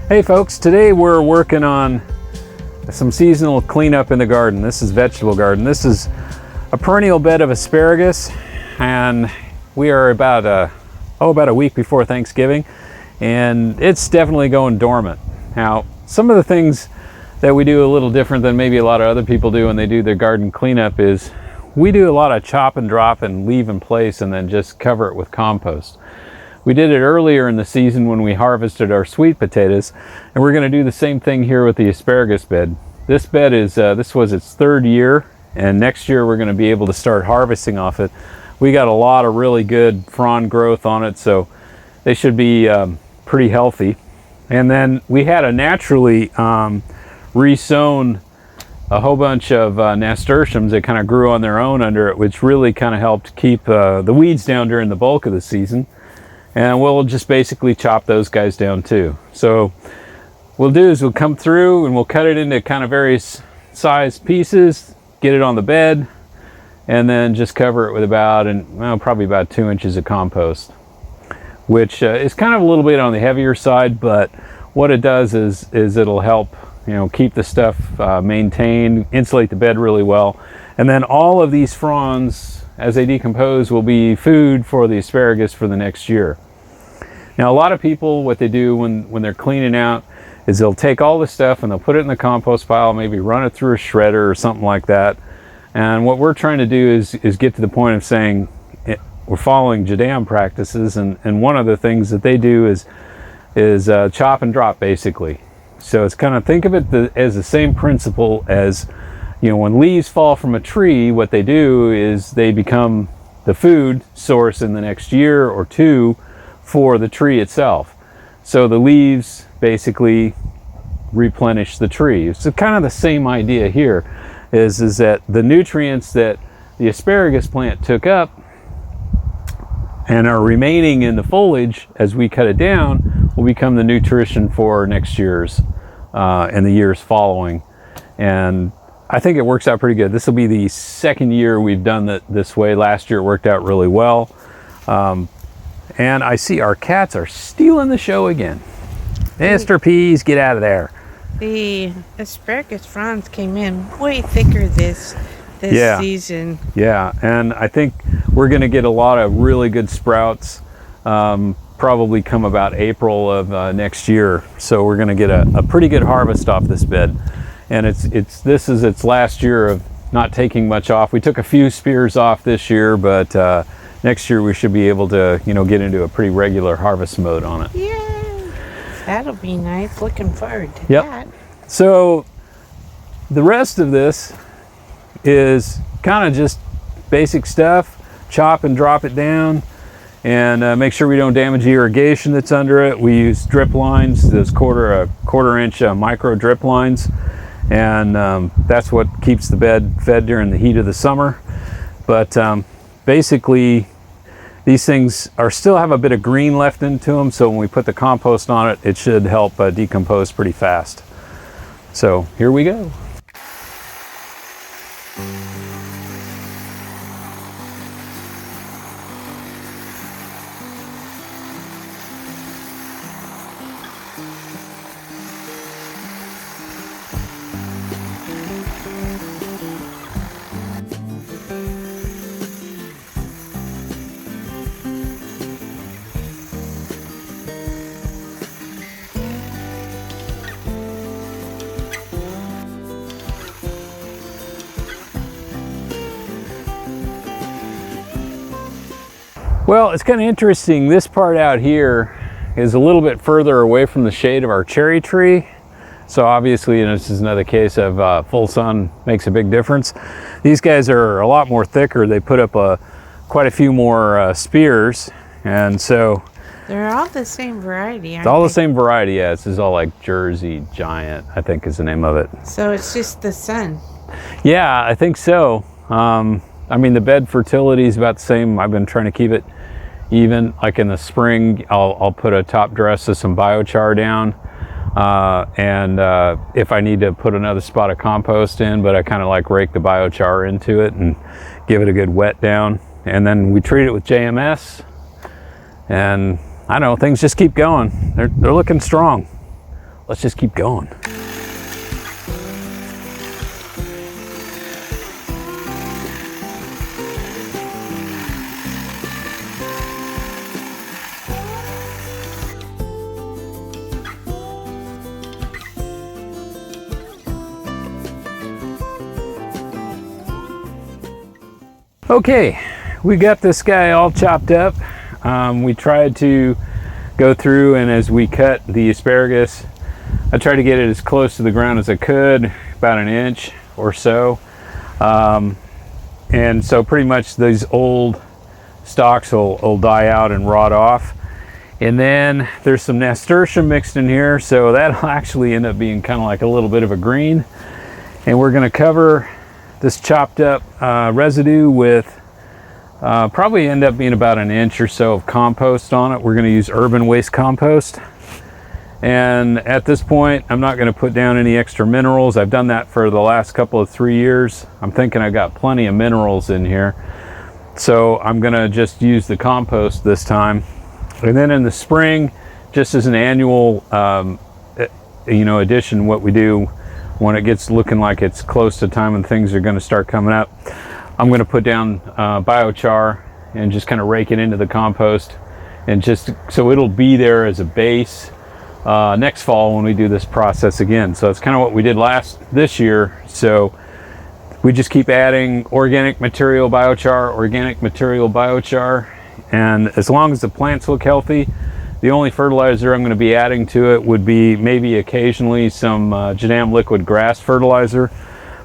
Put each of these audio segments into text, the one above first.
Hey folks, today we're working on some seasonal cleanup in the garden. This is vegetable garden. This is a perennial bed of asparagus, and we are about a week before Thanksgiving, and it's definitely going dormant. Now, some of the things that we do a little different than maybe a lot of other people do when they do their garden cleanup is we do a lot of chop and drop and leave in place and then just cover it with compost. We did it earlier in the season when we harvested our sweet potatoes, and we're going to do the same thing here with the asparagus bed. This bed is, this was its third year, and next year we're going to be able to start harvesting off it. We got a lot of really good frond growth on it, so they should be pretty healthy. And then we had a naturally resown a whole bunch of nasturtiums that kind of grew on their own under it, which really kind of helped keep the weeds down during the bulk of the season. And we'll just basically chop those guys down too. So what we'll do is we'll come through and we'll cut it into kind of various size pieces, get it on the bed, and then just cover it with probably about 2 inches of compost, which is kind of a little bit on the heavier side, but what it does is it'll help, keep the stuff maintained, insulate the bed really well. And then all of these fronds, as they decompose, will be food for the asparagus for the next year. Now, a lot of people, what they do when they're cleaning out is they'll take all this stuff and they'll put it in the compost pile, maybe run it through a shredder or something like that. And what we're trying to do is get to the point of saying we're following Jadam practices, and one of the things that they do is chop and drop, basically. So it's kind of, think of it as the same principle as, when leaves fall from a tree, what they do is they become the food source in the next year or two for the tree itself. So the leaves basically replenish the tree. It's kind of the same idea here, is that the nutrients that the asparagus plant took up and are remaining in the foliage as we cut it down will become the nutrition for next year's and the years following. And I think it works out pretty good. This will be the second year we've done it this way. Last year it worked out really well. And I see our cats are stealing the show again. Mr. Peas, get out of there. The asparagus fronds came in way thicker this season. Yeah, and I think we're going to get a lot of really good sprouts probably come about April of next year. So we're going to get a pretty good harvest off this bed. And this is its last year of not taking much off. We took a few spears off this year, but next year we should be able to, get into a pretty regular harvest mode on it. Yay! That'll be nice. Looking forward to that. So the rest of this is kind of just basic stuff. Chop and drop it down, and make sure we don't damage the irrigation that's under it. We use drip lines, those quarter inch micro drip lines, and that's what keeps the bed fed during the heat of the summer. But basically, these things still have a bit of green left into them, so when we put the compost on it, it should help decompose pretty fast. So here we go. Well, it's kind of interesting. This part out here is a little bit further away from the shade of our cherry tree. So obviously, this is another case of full sun makes a big difference. These guys are a lot more thicker. They put up quite a few more spears. And so they're all the same variety, aren't it's all they? the same variety, yeah. This is all like Jersey Giant, I think is the name of it. So it's just the sun. Yeah, I think so. I mean, the bed fertility is about the same. I've been trying to keep it even. Like in the spring, I'll put a top dress of some biochar down, and if I need to put another spot of compost in, but I kind of like rake the biochar into it and give it a good wet down, and then we treat it with JMS, and I don't know, things just keep going. They're looking strong. let's just keep going. Okay, we got this guy all chopped up. We tried to go through, and as we cut the asparagus, I tried to get it as close to the ground as I could, about an inch or so. And so pretty much these old stalks will die out and rot off. And then there's some nasturtium mixed in here, so that'll actually end up being kind of like a little bit of a green. And we're gonna cover this chopped up residue with probably end up being about an inch or so of compost on it. We're going to use urban waste compost. And at this point, I'm not going to put down any extra minerals. I've done that for the last couple of 3 years. I'm thinking I got plenty of minerals in here. So I'm going to just use the compost this time. And then in the spring, just as an annual addition, what we do when it gets looking like it's close to time and things are going to start coming up, I'm going to put down biochar and just kind of rake it into the compost, and just so it'll be there as a base next fall when we do this process again. So it's kind of what we did this year. So we just keep adding organic material biochar, and as long as the plants look healthy, the only fertilizer I'm going to be adding to it would be maybe occasionally some Janam liquid grass fertilizer,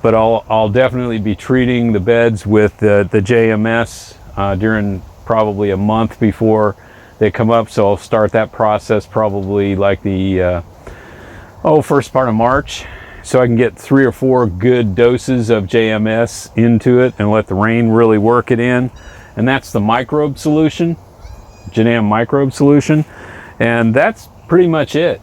but I'll definitely be treating the beds with the JMS during probably a month before they come up. So I'll start that process probably like the first part of March, so I can get 3 or 4 good doses of JMS into it and let the rain really work it in. And that's the microbe solution, Janam microbe solution, and that's pretty much it.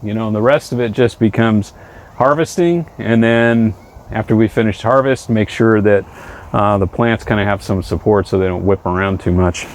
And the rest of it just becomes harvesting, and then after we finish harvest, make sure that the plants kind of have some support so they don't whip around too much.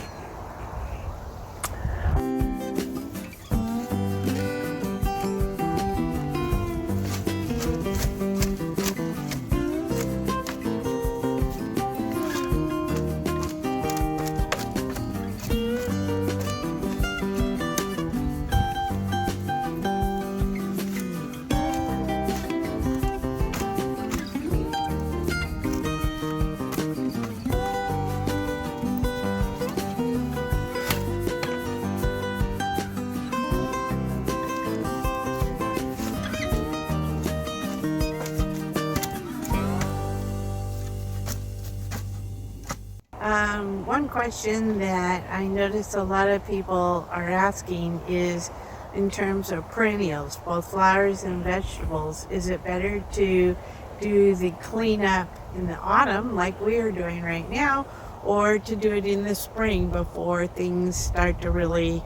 One question that I notice a lot of people are asking is in terms of perennials, both flowers and vegetables. Is it better to do the cleanup in the autumn like we are doing right now, or to do it in the spring before things start to really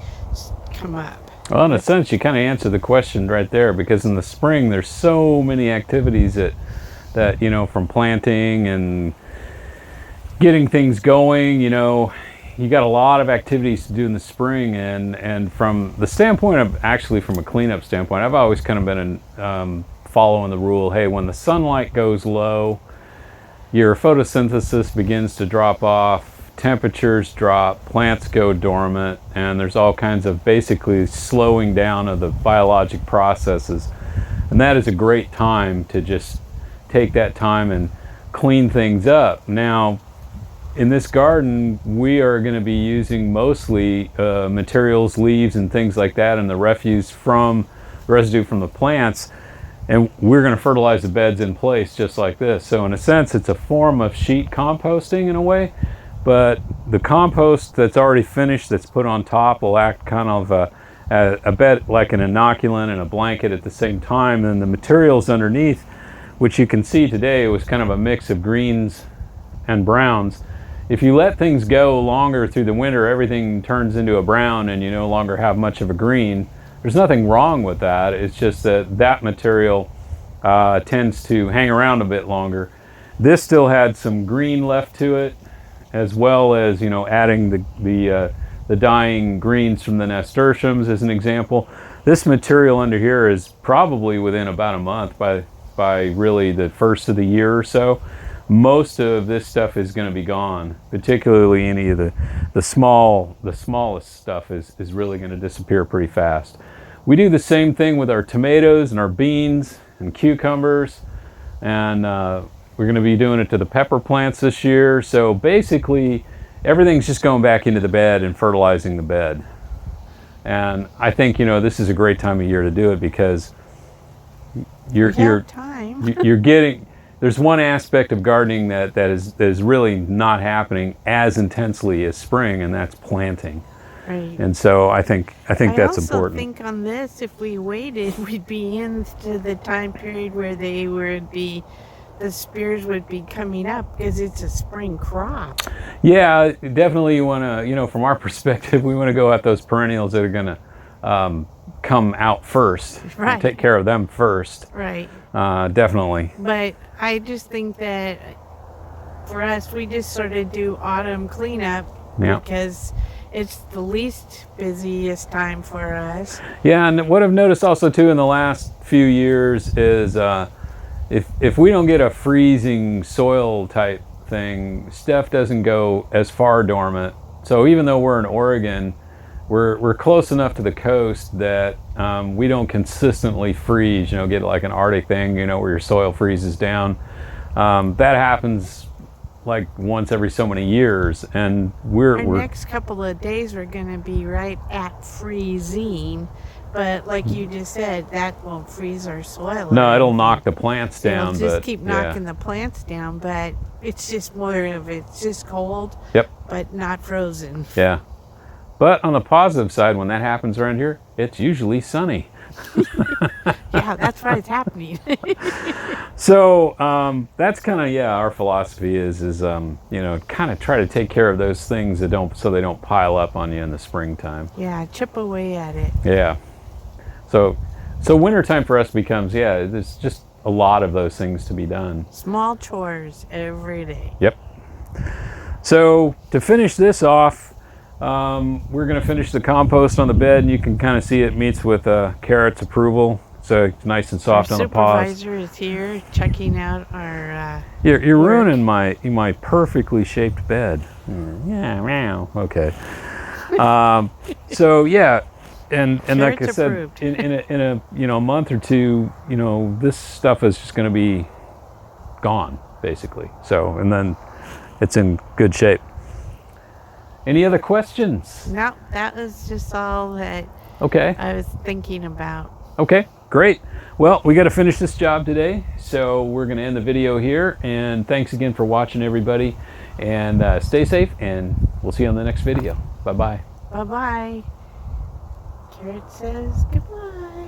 come up? Well, in a sense, you kind of answered the question right there, because in the spring there's so many activities that from planting and getting things going, you got a lot of activities to do in the spring, and from the standpoint of actually from a cleanup standpoint, I've always kind of been following the rule, hey, when the sunlight goes low, your photosynthesis begins to drop off, temperatures drop, plants go dormant, and there's all kinds of basically slowing down of the biologic processes. And that is a great time to just take that time and clean things up. Now, in this garden, we are going to be using mostly materials, leaves and things like that, and the residue from the plants, and we're going to fertilize the beds in place just like this. So in a sense, it's a form of sheet composting in a way, but the compost that's already finished, that's put on top, will act kind of a bit like an inoculant and a blanket at the same time. And the materials underneath, which you can see today, was kind of a mix of greens and browns. If you let things go longer through the winter, everything turns into a brown and you no longer have much of a green. There's nothing wrong with that. It's just that material tends to hang around a bit longer. This still had some green left to it, as well as adding the the dying greens from the nasturtiums as an example. This material under here is probably within about a month by really the first of the year or so. Most of this stuff is going to be gone, particularly any of the smallest stuff is really going to disappear pretty fast. We do the same thing with our tomatoes and our beans and cucumbers, and we're going to be doing it to the pepper plants this year. So basically everything's just going back into the bed and fertilizing the bed. And I think, you know, this is a great time of year to do it because you're getting, there's one aspect of gardening that is really not happening as intensely as spring, and that's planting. Right. And so I think that's important. I also think on this, if we waited, we'd be into the time period where the spears would be coming up because it's a spring crop. Yeah, definitely you want to, you know, from our perspective, we want to go at those perennials that are going to come out first. Right. And take care of them first. Right. Definitely. But I just think that for us, we just sort of do autumn cleanup because it's the least busiest time for us. Yeah, and what I've noticed also too in the last few years is if we don't get a freezing soil type thing, stuff doesn't go as far dormant. So even though we're in Oregon, we're close enough to the coast that we don't consistently freeze, you know, get like an Arctic thing, you know, where your soil freezes down. That happens like once every so many years, and our next couple of days we're going to be right at freezing, but like you just said, that won't freeze our soil. No, it'll knock the plants down. It'll just keep knocking the plants down, but it's just more of it's just cold. Yep. But not frozen. Yeah. But on the positive side, when that happens around here, it's usually sunny. Yeah, that's why it's happening. So that's kind of, our philosophy is you know, kind of try to take care of those things that so they don't pile up on you in the springtime. Yeah, chip away at it. Yeah. So wintertime for us becomes, there's just a lot of those things to be done. Small chores every day. Yep. So to finish this off, we're going to finish the compost on the bed, and you can kind of see it meets with Carrot's approval. So it's nice and soft on the paws. Supervisor is here checking out our You're ruining my perfectly shaped bed. Yeah, meow. Okay. So yeah, and like I said, in a month or two, you know, this stuff is just going to be gone basically. So, and then it's in good shape. Any other questions? No, that was just all that I was thinking about. Okay, great. Well, we got to finish this job today, so we're going to end the video here. And thanks again for watching, everybody. And stay safe, and we'll see you on the next video. Bye-bye. Bye-bye. Carrot says goodbye.